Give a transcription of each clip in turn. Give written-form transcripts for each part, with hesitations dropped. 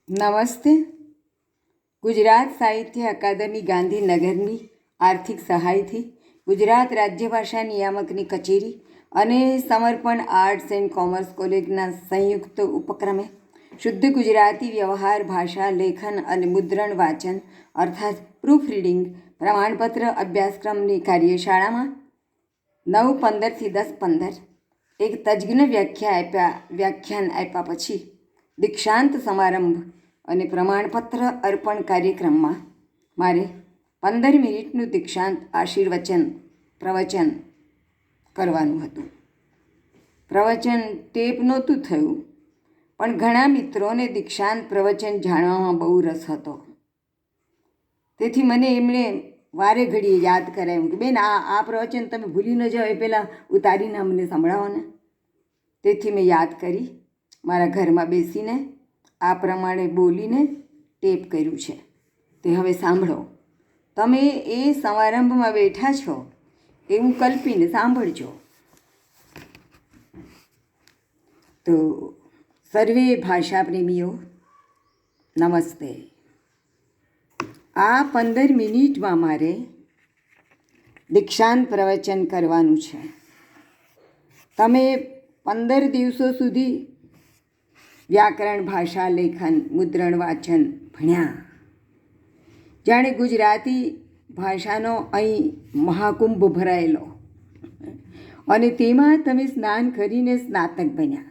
નમસ્તે. ગુજરાત સાહિત્ય અકાદમી ગાંધીનગરની આર્થિક સહાયથી ગુજરાત રાજ્ય ભાષા નિયામકની કચેરી અને સમર્પણ આર્ટ્સ એન્ડ કોમર્સ કોલેજના સંયુક્ત ઉપક્રમે શુદ્ધ ગુજરાતી વ્યવહાર ભાષા લેખન અને મુદ્રણ વાંચન અર્થાત પ્રૂફ રીડિંગ પ્રમાણપત્ર અભ્યાસક્રમની કાર્યશાળામાં 9-15થી 10-15 એક તજજ્ઞ વ્યાખ્યાન આપ્યા પછી દીક્ષાંત સમારંભ અને પ્રમાણપત્ર અર્પણ કાર્યક્રમમાં મારે 15 મિનિટનું દીક્ષાંત પ્રવચન કરવાનું હતું. પ્રવચન ટેપ નહોતું થયું, પણ ઘણા મિત્રોને દીક્ષાંત પ્રવચન જાણવામાં બહુ રસ હતો. તેથી મને એમણે વારે ઘડીએ યાદ કરાવ્યું કે બેન, આ પ્રવચન તમે ભૂલી ન જાઓ, એ પહેલાં ઉતારીને અમને સંભળાવો ને. તેથી મેં યાદ કરી મારા ઘરમાં બેસીને આ પ્રમાણે બોલીને ટેપ કર્યું છે. તે હવે સાંભળો. તમે એ સમારંભમાં બેઠા છો એવું કલ્પીને સાંભળજો. તો સર્વે ભાષા પ્રેમીઓ, નમસ્તે. આ 15 મિનિટમાં મારે દીક્ષાંત પ્રવચન કરવાનું છે. તમે 15 દિવસો સુધી વ્યાકરણ, ભાષા, લેખન, મુદ્રણ, વાંચન ભણ્યા. જાણે ગુજરાતી ભાષાનો અહીં મહાકુંભ ભરાયેલો, અને તેમાં તમે સ્નાન કરીને સ્નાતક બન્યા.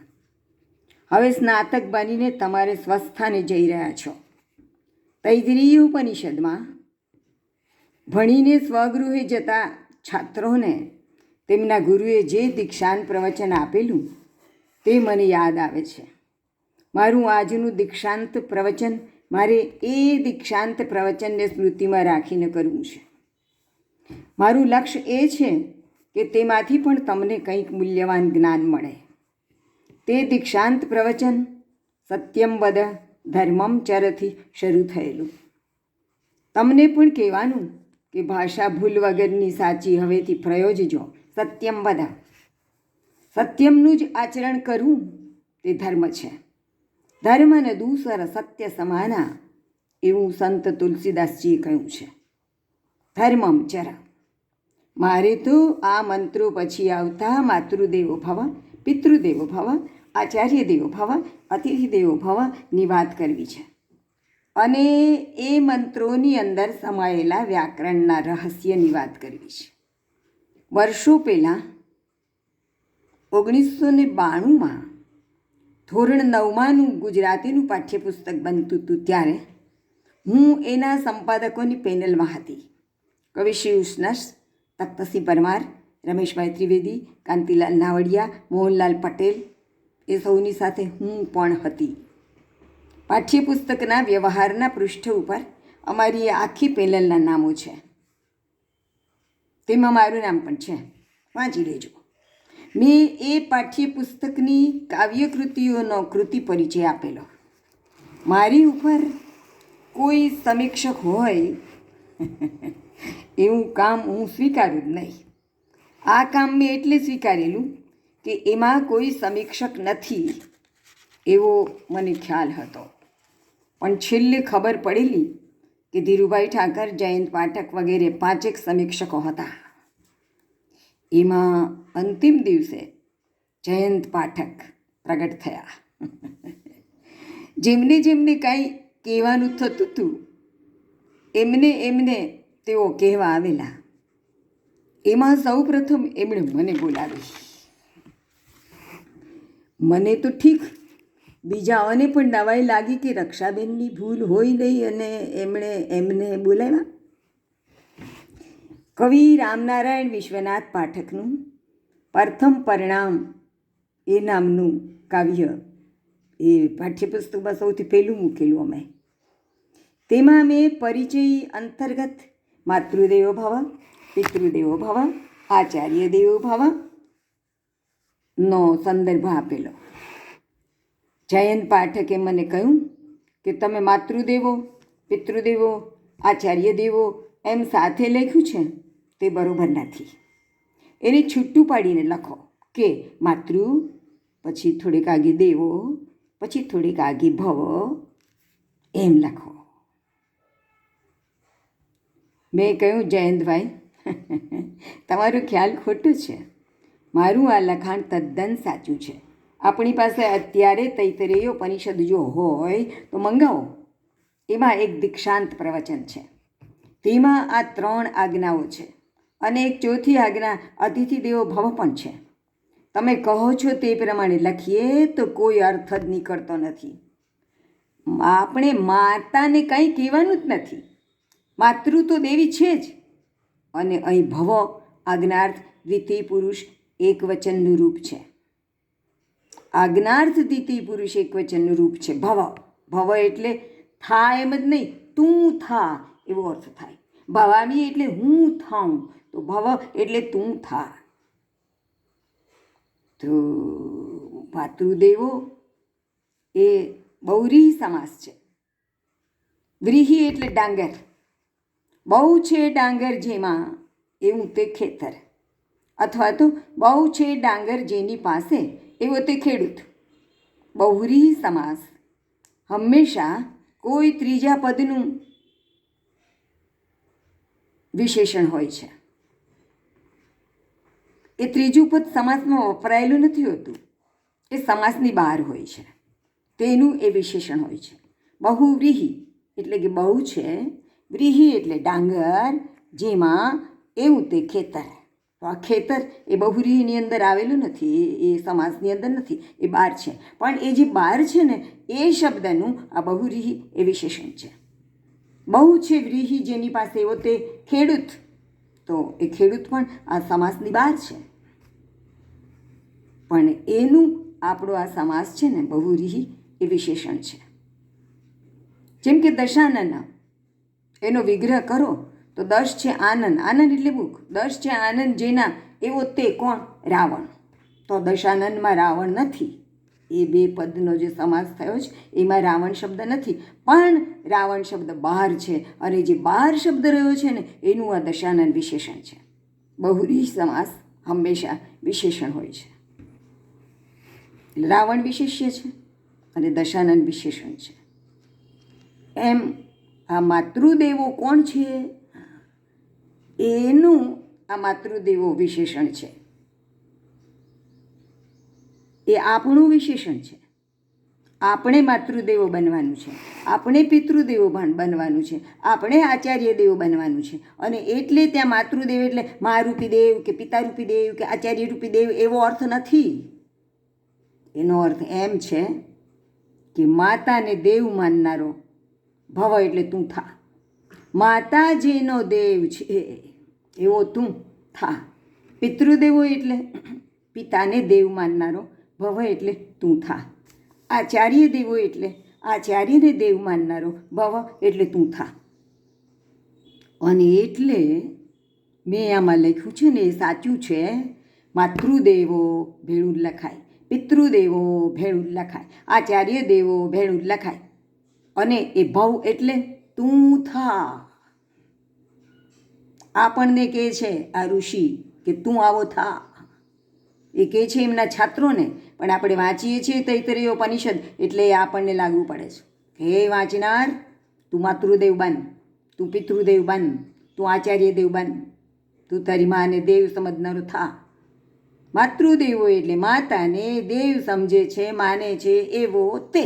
હવે સ્નાતક બનીને તમારે સ્વસ્થાને જઈ રહ્યા છો. તૈત્રીય ઉપનિષદમાં ભણીને સ્વગૃહે જતા છાત્રોને તેમના ગુરુએ જે દીક્ષાંત પ્રવચન આપેલું તે મને યાદ આવે છે. મારું આજનું દીક્ષાંત પ્રવચન મારે એ દીક્ષાંત પ્રવચનને સ્મૃતિમાં રાખીને કરવું છે. મારું લક્ષ્ય એ છે કે તેમાંથી પણ તમને કંઈક મૂલ્યવાન જ્ઞાન મળે. તે દીક્ષાંત પ્રવચન સત્યમ વદ ધર્મમ ચરથી શરૂ થયેલું. તમને પણ કહેવાનું કે ભાષા ભૂલ વગરની સાચી હવેથી પ્રયોજજો. સત્યમ વદ, સત્યમનું જ આચરણ કરવું તે ધર્મ છે. ધર્મ ને દૂસર સત્ય સમાના, એવું સંત તુલસીદાસજીએ કહ્યું છે. ધર્મમ ચર. મારે તો આ મંત્રો પછી આવતા માતૃદેવો ભવ, પિતૃદેવો ભવ, આચાર્ય દેવો ભવ, અતિથિ દેવો ભવની વાત કરવી છે. અને એ મંત્રોની અંદર સમાયેલા વ્યાકરણના રહસ્યની વાત કરવી છે. વર્ષો પહેલાં 1992માં ધોરણ 9માનું ગુજરાતીનું પાઠ્યપુસ્તક બનતું હતું ત્યારે હું એના સંપાદકોની પેનલમાં હતી. કવિ શ્રી ઉષ્ણસ, તખ્તસિંહ પરમાર, રમેશભાઈ ત્રિવેદી, કાંતિલાલ નાવડિયા, મોહનલાલ પટેલ, એ સૌની સાથે હું પણ હતી. પાઠ્યપુસ્તકના વ્યવહારના પૃષ્ઠ ઉપર અમારી આખી પેનલના નામો છે. તેમાં મારું નામ પણ છે, વાંચી લેજો. મેં એ પાઠ્યપુસ્તકની કાવ્યકૃતિઓનો કૃતિ પરિચય આપેલો. મારી ઉપર કોઈ સમીક્ષક હોય એવું કામ હું સ્વીકારું જ નહીં. આ કામ મેં એટલે સ્વીકારેલું કે એમાં કોઈ સમીક્ષક નથી એવો મને ખ્યાલ હતો. પણ છેલ્લે ખબર પડેલી કે ધીરુભાઈ ઠાકર, જયંત પાઠક વગેરે 5 સમીક્ષકો હતા. એમાં અંતિમ દિવસે જયંત પાઠક પ્રગટ થયા. જેમને જેમને કાંઈ કહેવાનું થતું હતું એમને તેઓ કહેવા આવેલા. એમાં સૌ પ્રથમ એમણે મને બોલાવી. મને તો ઠીક, બીજાઓને પણ નવાઈ લાગી કે રક્ષાબેનની ભૂલ હોય નહીં અને એમણે એમને બોલાવ્યા. કવિ રામનારાયણ વિશ્વનાથ પાઠકનું પ્રથમ પરિણામ એ નામનું કાવ્ય એ પાઠ્યપુસ્તકમાં સૌથી પહેલું મૂકેલું અમે. તેમાં મેં પરિચય અંતર્ગત માતૃદેવો ભવ, પિતૃદેવો ભવ, આચાર્ય દેવો ભવનો સંદર્ભ આપેલો. જયંત પાઠકે મને કહ્યું કે તમે માતૃદેવો, પિતૃદેવો, આચાર્ય દેવો એમ સાથે લખ્યું છે તે બરોબર નથી. એને છૂટું પાડીને લખો કે માતૃ, પછી થોડીક આગે દેવો, પછી થોડીક આગે ભવ, એમ લખો. મેં કહ્યું, જયંતભાઈ તમારું ખ્યાલ ખોટું છે. મારું આ લખાણ તદ્દન સાચું છે. આપણી પાસે અત્યારે તૈતરેય ઉપનિષદ જો હોય તો મંગાવો. એમાં એક દીક્ષાંત પ્રવચન છે. તેમાં આ 3 આજ્ઞાઓ છે અને એક ચોથી આજ્ઞા અતિથિ દેવો ભવ પણ છે. તમે કહો છો તે પ્રમાણે લખીએ તો કોઈ અર્થ જ નીકળતો નથી. આપણે માતાને કંઈ કહેવાનું જ નથી. માતૃ તો દેવી છે જ. અને અહીં ભવ આજ્ઞાર્થ દ્વિતીય પુરુષ એકવચનનું રૂપ છે. આજ્ઞાર્થ દ્વિતીય પુરુષ એકવચનનું રૂપ છે ભવ. ભવ એટલે થા એમ જ નહીં, તું થા એવો અર્થ થાય. ભવામી એટલે હું થાઉં, તો ભવ એટલે તું થા. તો માતૃદેવો એ બહુવ્રીહી સમાસ છે. વ્રીહી એટલે ડાંગર. બહુ છે ડાંગર જેમાં એવું તે ખેતર, અથવા તો બહુ છે ડાંગર જેની પાસે એવો તે ખેડૂત. બહુવ્રીહી સમાસ હંમેશા કોઈ ત્રીજા પદનું વિશેષણ હોય છે. એ ત્રીજું પદ સમાસમાં વપરાયેલું નથી હોતું, એ સમાસની બહાર હોય છે. તેનું એ વિશેષણ હોય છે. બહુવ્રીહી એટલે કે બહુ છે, વ્રીહી એટલે ડાંગર, જેમાં એવું તે ખેતર. તો આ ખેતર એ બહુવ્રીહીની અંદર આવેલું નથી, એ સમાસની અંદર નથી, એ બહાર છે. પણ એ જે બહાર છે ને એ શબ્દનું આ બહુવ્રીહી એ વિશેષણ છે. બહુ છે વ્રીહી જેની પાસે એવો તે ખેડૂત, તો એ ખેડૂત પણ આ સમાસની બહાર છે. પણ એનું આપણો આ સમાસ છે ને બહુવ્રીહી એ વિશેષણ છે. જેમ કે દશાનન, એનો વિગ્રહ કરો તો દશ છે આનંદ. આનંદ એટલે ભૂખ. દશ છે આનંદ જેના એવો તે કોણ? રાવણ. તો દશાનનમાં રાવણ નથી. એ 2 પદનો જે સમાસ થયો છે એમાં રાવણ શબ્દ નથી, પણ રાવણ શબ્દ બહાર છે. અને જે બહાર શબ્દ રહ્યો છે ને એનું આ દશાનન વિશેષણ છે. બહુવ્રીહી સમાસ હંમેશા વિશેષણ હોય છે. રાવણ વિશેષ્ય છે અને દશાનન વિશેષણ છે. એમ આ માતૃદેવો કોણ છે? એનું આ માતૃદેવો વિશેષણ છે. એ આપણું વિશેષણ છે. આપણે માતૃદેવો બનવાનું છે, આપણે પિતૃદેવો બનવાનું છે, આપણે આચાર્ય દેવો બનવાનું છે. અને એટલે ત્યાં માતૃદેવ એટલે મારૂપી દેવ કે પિતારૂપી દેવ કે આચાર્ય રૂપી દેવ એવો અર્થ નથી. એનો અર્થ એમ છે કે માતાને દેવ માનનારો ભવ એટલે તું થા. માતા જેનો દેવ છે એવો તું થા. પિતૃદેવો એટલે પિતાને દેવ માનનારો ભવ એટલે તું થા. આચાર્ય દેવો એટલે આચાર્યને દેવ માનનારો ભવ એટલે તું થા. અને એટલે મેં આમાં લખ્યું છે ને એ સાચું છે. માતૃદેવો ભેળું લખાય, પિતૃદેવો ભેળું લખાય, આચાર્ય દેવો ભેળું લખાય. અને એ ભવ એટલે તું થા. આપણને કહે છે આ ઋષિ કે તું આવો થા. એ કહે છે એમના છાત્રોને, પણ આપણે વાંચીએ છીએ તૈતરેય ઉપનિષદ એટલે આપણને લાગવું પડે છે કે હે વાંચનાર, તું માતૃદેવ બન, તું પિતૃદેવ બન, તું આચાર્ય દેવ બન, તું તારી માને દેવ સમજનારો થા. માતૃદેવો એટલે માતાને દેવ સમજે છે, માને છે એવો તે.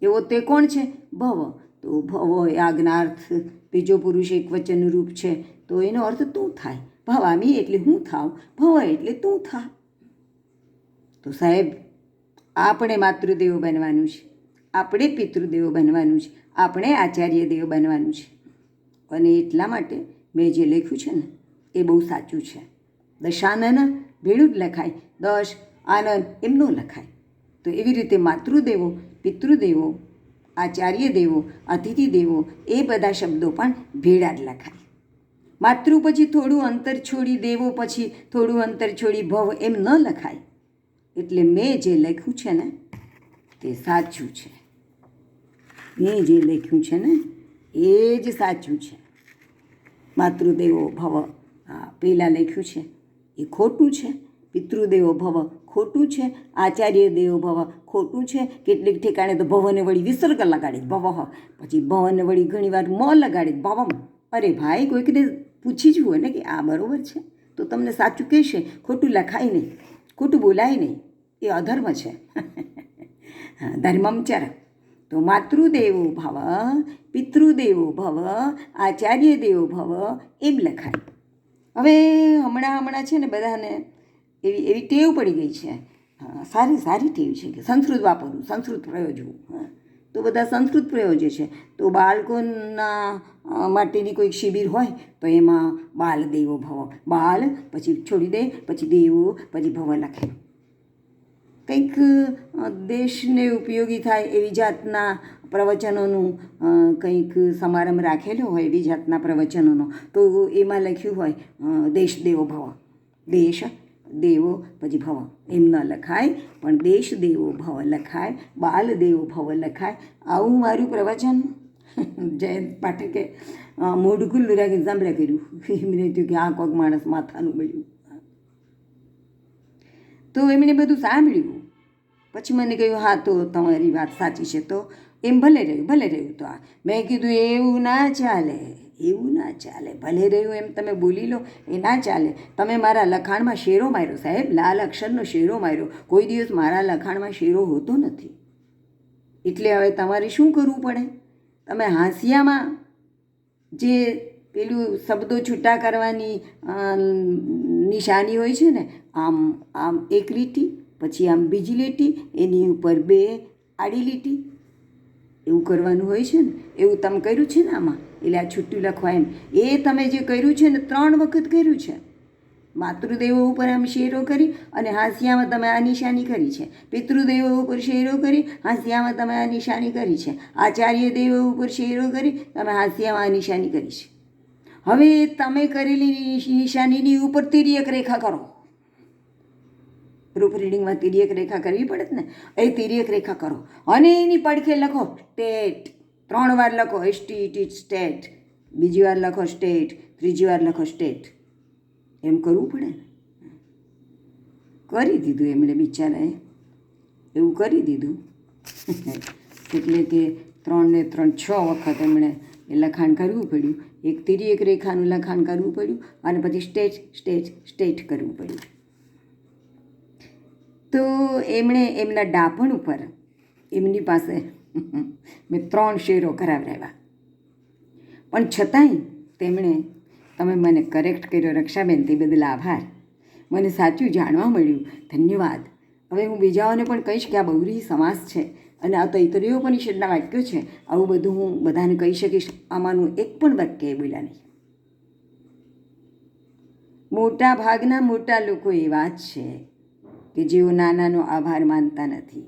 એવો તે કોણ છે? ભવ. તો ભવ એ આજ્ઞાર્થ બીજો પુરુષ એકવચનનું રૂપ છે, તો એનો અર્થ તું થાય. ભવામી એટલે હું થાવ, ભવ એટલે તું થા. તો સાહેબ, આપણે માતૃદેવો બનવાનું છે, આપણે પિતૃદેવો બનવાનું છે, આપણે આચાર્ય દેવ બનવાનું છે. અને એટલા માટે મેં જે લખ્યું છે ને એ બહુ સાચું છે. દશાનન ભેળું જ લખાય, દશ આનંદ એમ ન લખાય. તો એવી રીતે માતૃદેવો, પિતૃદેવો, આચાર્ય દેવો, અતિથિ દેવો એ બધા શબ્દો પણ ભેળા જ લખાય. માતૃ પછી થોડું અંતર છોડી દેવો, પછી થોડું અંતર છોડી ભવ એમ ન લખાય. એટલે મેં જે લખ્યું છે ને તે સાચું છે. મેં જે લખ્યું છે ને એ જ સાચું છે. માતૃદેવો ભવ પહેલાં લખ્યું છે એ ખોટું છે, પિતૃદેવો ભવ ખોટું છે. આચાર્ય દેવો ભવ ખોટું છે. કેટલીક ઠેકાણે તો ભવને વળી વિસર્ગ લગાડે ભવ, પછી ભવને વળી ઘણીવાર મ લગાડે ભવમ. અરે ભાઈ, કોઈકને પૂછી જુઓ ને કે આ બરાબર છે તો તમને સાચું કહેશે. ખોટું લખાય નહીં, ખોટું બોલાય નહીં, એ અધર્મ છે. ધર્મમ ચર. તો માતૃદેવો ભવ, પિતૃદેવો ભવ, આચાર્ય દેવો ભવ એમ લખાય. હવે હમણાં છે ને બધાને એવી ટેવ પડી ગઈ છે. સારી ટેવ છે કે સંસ્કૃત વાપરવું, સંસ્કૃત પ્રયોજવું. તો બધા સંસ્કૃત પ્રયોજે છે. તો બાળકોના માટેની કોઈક શિબિર હોય તો એમાં બાલ દેવો ભવ, બાલ પછી છોડી દે, પછી દેવો, પછી ભવ લખે. કંઈક દેશને ઉપયોગી થાય એવી જાતના પ્રવચનોનું કંઈક સમારંભ રાખેલો હોય એવી જાતના પ્રવચનોનો, તો એમાં લખ્યું હોય દેશ દેવો ભવ, દેશ દેવો પછી ભવ એમ ન લખાય, પણ દેશ દેવો ભવ લખાય, બાલ દેવો ભવ લખાય. આવું મારું પ્રવચન જયંત પાઠકે મોઢું ખુલ્લું રાખીને સાંભળ્યા કર્યું. એમને થયું કે આ કોઈક માણસ માથાનું મળ્યું. તો એમણે બધું સાંભળ્યું. પછી મને કહ્યું હા તો તમારી વાત સાચી છે, તો એમ ભલે રહ્યું. તો મેં કીધું એવું ના ચાલે, ભલે રહ્યું એમ તમે બોલી લો એ ના ચાલે. તમે મારા લખાણમાં શેરો માર્યો સાહેબ, લાલ અક્ષરનો શેરો માર્યો. કોઈ દિવસ મારા લખાણમાં શેરો હોતો નથી. એટલે હવે તમારે શું કરવું પડે? તમે હાંસિયામાં જે પેલું શબ્દો છૂટા કરવાની નિશાની હોય છે ને, આમ એક લીટી, પછી આમ બીજી લીટી, એની ઉપર 2 આડી લીટી, એવું કરવાનું હોય છે ને. એવું તમે કર્યું છે ને આમાં, એટલે આ છૂટું લખવા એમ. એ તમે જે કર્યું છે ને 3 વખત કર્યું છે. માતૃદેવો ઉપર આમ શેરો કરી અને હાંસિયામાં તમે આ નિશાની કરી છે. પિતૃદેવો ઉપર શેરો કરી, હાંસિયામાં તમે આ નિશાની કરી છે. આચાર્ય દેવો ઉપર શેરો કરી, તમે હાંસિયામાં આ નિશાની કરી છે. હવે તમે કરેલી નિશાનીની ઉપર તિર્યક રેખા કરો. પ્રૂફ રીડિંગમાં તિર્યક રેખા કરવી પડે ને, એ તિર્યક રેખા કરો અને એની પડખે લખો સ્ટેટ. 3 વાર લખો સ્ટેટ, બીજી વાર લખો સ્ટેટ, ત્રીજી વાર લખો સ્ટેટ. એમ કરવું પડે ને. કરી દીધું એમણે બિચારાએ, એવું કરી દીધું. એટલે કે 3 ને 3 6 વખત એમણે એ લખાણ કરવું પડ્યું. એક તિર્યક રેખાનું લખાણ કરવું પડ્યું અને પછી સ્ટેટ કરવું પડ્યું. તો એમણે એમના ડાપણ ઉપર એમની પાસે મેં 3 શેરો કરાવડાવ્યા, પણ છતાંય તેમણે, તમે મને કરેક્ટ કર્યો રક્ષાબેન, તે બદલ આભાર. મને સાચું જાણવા મળ્યું, ધન્યવાદ. હવે હું બીજાઓને પણ કહીશ કે આ બહુવ્રીહી સમાસ છે અને આ તૈત્તરીયોપનિષદના વાક્યો છે. આવું બધું હું બધાને કહી શકીશ. આમાંનું એક પણ વાક્ય એ બોલ્યા નહીં. મોટા ભાગના મોટા લોકો એવા જ છે કે જેઓ નાનાનો આભાર માનતા નથી.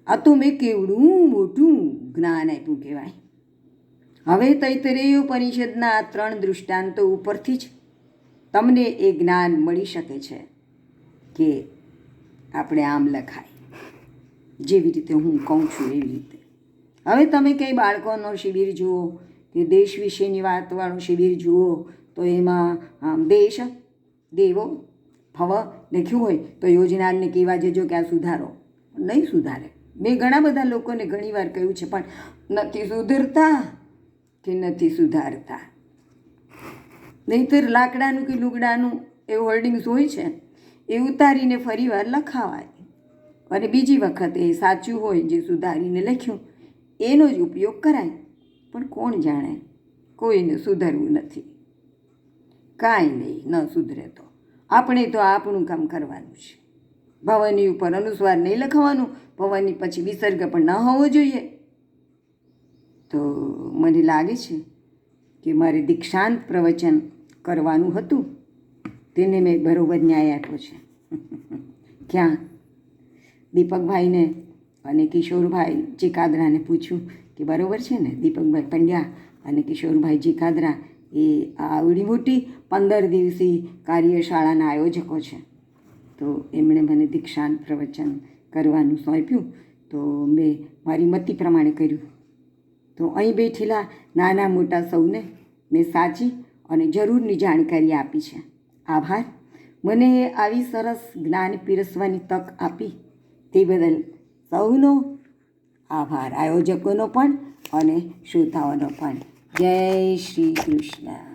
આ તો મેં કેવડું મોટું જ્ઞાન આપ્યું કહેવાય. હવે તૈત્તરીયોપનિષદના આ 3 દૃષ્ટાંતો ઉપરથી જ તમને એ જ્ઞાન મળી શકે છે કે આપણે આમ લખાય, જેવી રીતે હું કહું છું એવી રીતે. હવે તમે કંઈ બાળકોનો શિબિર જુઓ કે દેશ વિશેની વાતવાળો શિબિર જુઓ, તો એમાં દેશ દેવો ભવ લખ્યું હોય તો યોજનારને કહેવા જજો કે આ સુધારો. નહીં સુધારે. મેં ઘણા બધા લોકોને ઘણીવાર કહ્યું છે, પણ નથી સુધરતા કે નથી સુધારતા. નહીંતર લાકડાનું કે લુગડાનું એ હોલ્ડિંગ્સ હોય છે, એ ઉતારીને ફરી વાર લખાવાય અને બીજી વખત એ સાચું હોય જે સુધારીને લખ્યું એનો જ ઉપયોગ કરાય. પણ કોણ જાણે, કોઈને સુધરવું નથી. કાંઈ નહીં, ન સુધરે તો આપણે તો આપણું કામ કરવાનું છે. ભવની ઉપર અનુસ્વાર નહીં લખવાનું, ભવની પછી વિસર્ગ પણ ન હોવો જોઈએ. તો મને લાગે છે કે મારે દીક્ષાંત પ્રવચન કરવાનું હતું, તેને મેં બરોબર ન્યાય આપ્યો છે. ક્યાં દીપકભાઈને અને કિશોરભાઈ ચીકાદરાને પૂછ્યું કે બરાબર છે ને, દીપકભાઈ પંડ્યા અને કિશોરભાઈ ચીકાદરા એ આવડી મોટી 15 દિવસીય કાર્યશાળાના આયોજકો છે. તો એમણે મને દીક્ષાંત પ્રવચન કરવાનું સોંપ્યું, તો મેં મારી મતિ પ્રમાણે કર્યું. તો અહીં બેઠેલા નાના મોટા સૌને મેં સાચી અને જરૂરની જાણકારી આપી છે. આભાર. મને આવી સરસ જ્ઞાન પીરસવાની તક આપી તે બદલ સૌનો આભાર, આયોજકોનો પણ અને શ્રોતાઓનો પણ. જય શ્રી કૃષ્ણ.